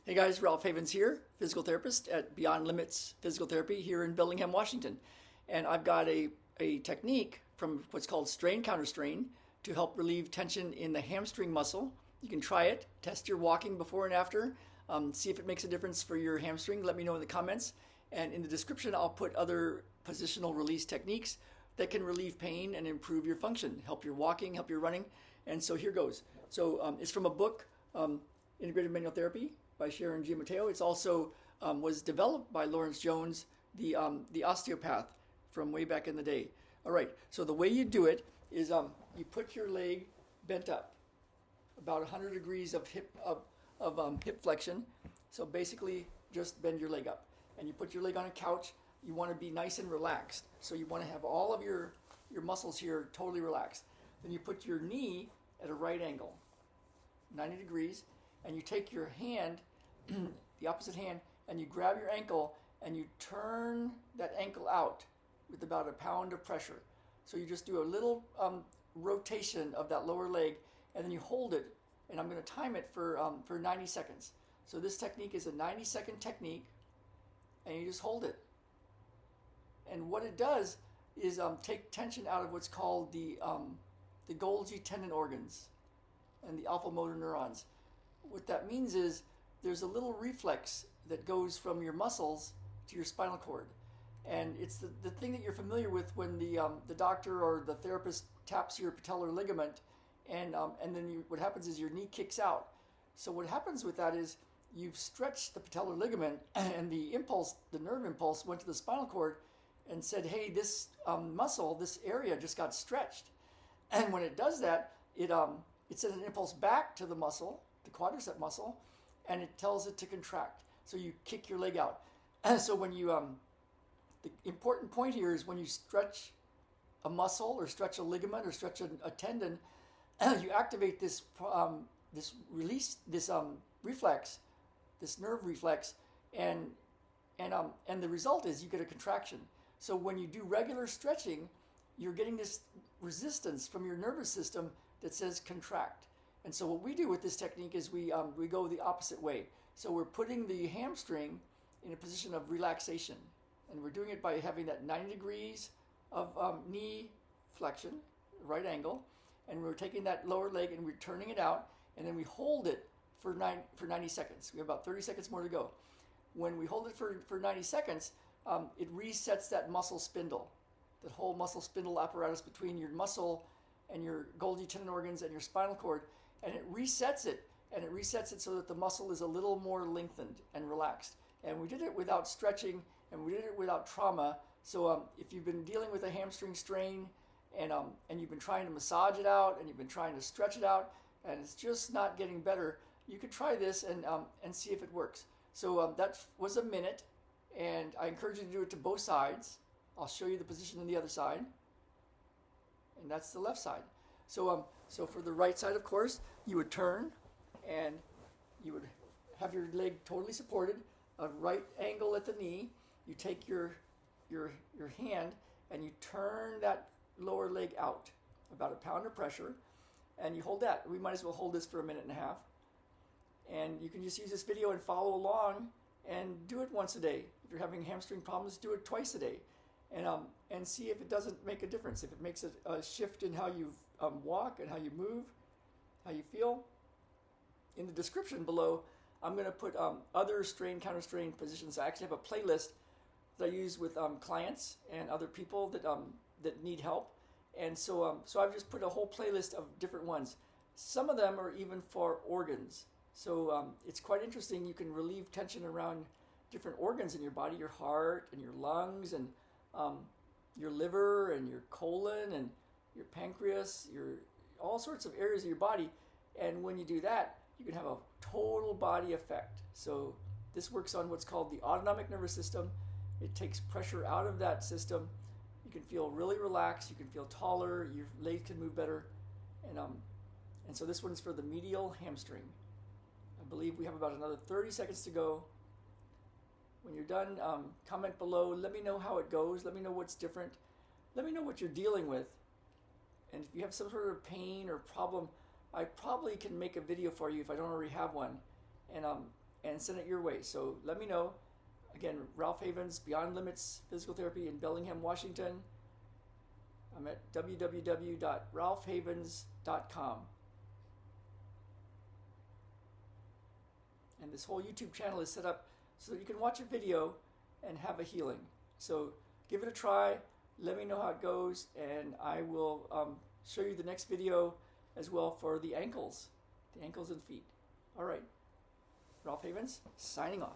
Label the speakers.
Speaker 1: Hey guys, Ralph Havens here, physical therapist at Beyond Limits Physical Therapy here in Bellingham, Washington. And I've got a technique from what's called strain counterstrain to help relieve tension in the hamstring muscle. You can try it, test your walking before and after, see if it makes a difference for your hamstring. Let me know in the comments. And in the description, I'll put other positional release techniques that can relieve pain and improve your function, help your walking, help your running. And so here goes. So it's from a book, Integrative Manual Therapy by Sharon G. Mateo. It's also was developed by Lawrence Jones, the osteopath from way back in the day. All right, so the way you do it is you put your leg bent up, about 100 degrees of hip flexion. So basically, just bend your leg up, and you put your leg on a couch. You want to be nice and relaxed, so you want to have all of your muscles here totally relaxed. Then you put your knee at a right angle, 90 degrees, and you take your hand, the opposite hand, and you grab your ankle and you turn that ankle out with about a pound of pressure. So you just do a little rotation of that lower leg, and then you hold it, and I'm going to time it for 90 seconds. So this technique is a 90-second technique, and you just hold it. And what it does is take tension out of what's called the Golgi tendon organs and the alpha motor neurons. What that means is there's a little reflex that goes from your muscles to your spinal cord. And it's the thing that you're familiar with when the doctor or the therapist taps your patellar ligament, and then what happens is your knee kicks out. So what happens with that is you've stretched the patellar ligament, and the nerve impulse went to the spinal cord and said, hey, this muscle, this area just got stretched. And when it does that, it sends an impulse back to the muscle, the quadricep muscle, and it tells it to contract. So you kick your leg out. And so when you, the important point here is when you stretch a muscle or stretch a ligament or stretch a tendon, you activate this reflex, this nerve reflex, and the result is you get a contraction. So when you do regular stretching, you're getting this resistance from your nervous system that says contract. And so what we do with this technique is we go the opposite way. So we're putting the hamstring in a position of relaxation. And we're doing it by having that 90 degrees of knee flexion, right angle. And we're taking that lower leg and we're turning it out. And then we hold it for 90 seconds. We have about 30 seconds more to go. When we hold it for 90 seconds, it resets that muscle spindle, that whole muscle spindle apparatus between your muscle and your Golgi tendon organs and your spinal cord, and it resets it so that the muscle is a little more lengthened and relaxed. And we did it without stretching, and we did it without trauma. So if you've been dealing with a hamstring strain and you've been trying to massage it out and you've been trying to stretch it out and it's just not getting better, you could try this and see if it works. So that was a minute, and I encourage you to do it to both sides. I'll show you the position on the other side, and that's the left side. So for the right side, of course, you would turn, and you would have your leg totally supported, a right angle at the knee. You take your hand and you turn that lower leg out, about a pound of pressure, and you hold that. We might as well hold this for a minute and a half. And you can just use this video and follow along and do it once a day. If you're having hamstring problems, do it twice a day. And see if it doesn't make a difference, if it makes a shift in how you walk and how you move, how you feel. In the description below, I'm going to put other strain counter-strain positions. I actually have a playlist that I use with clients and other people that need help. And so I've just put a whole playlist of different ones. Some of them are even for organs. So it's quite interesting. You can relieve tension around different organs in your body, your heart and your lungs and your liver and your colon and your pancreas, all sorts of areas of your body. And when you do that, you can have a total body effect. So this works on what's called the autonomic nervous system. It takes pressure out of that system. You can feel really relaxed. You can feel taller. Your legs can move better. And so this one's for the medial hamstring. I believe we have about another 30 seconds to go. When you're done, comment below. Let me know how it goes. Let me know what's different. Let me know what you're dealing with. And if you have some sort of pain or problem, I probably can make a video for you if I don't already have one. and send it your way. So let me know. Again, Ralph Havens, Beyond Limits Physical Therapy in Bellingham, Washington. I'm at www.ralphhavens.com. And this whole YouTube channel is set up so that you can watch a video and have a healing. So give it a try. Let me know how it goes, and I will show you the next video as well for the ankles and feet. All right. Ralph Havens, signing off.